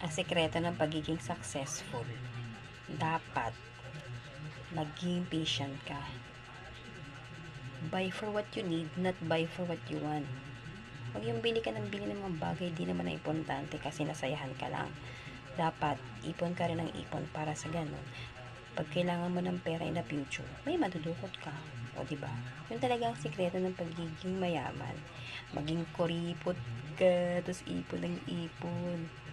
Ang sikreto ng pagiging successful, dapat maging patient ka. Buy for what you need, not buy for what you want. Huwag yung bili ka ng bili ng mga bagay, di naman na importante kasi nasayahan ka lang. Dapat, ipon ka rin ng ipon para sa ganun. Pag kailangan mo ng pera in the future, may madudukot ka. O, diba? Yun talaga ang sikreto ng pagiging mayaman. Maging kuripot ka, tapos ipon ng ipon.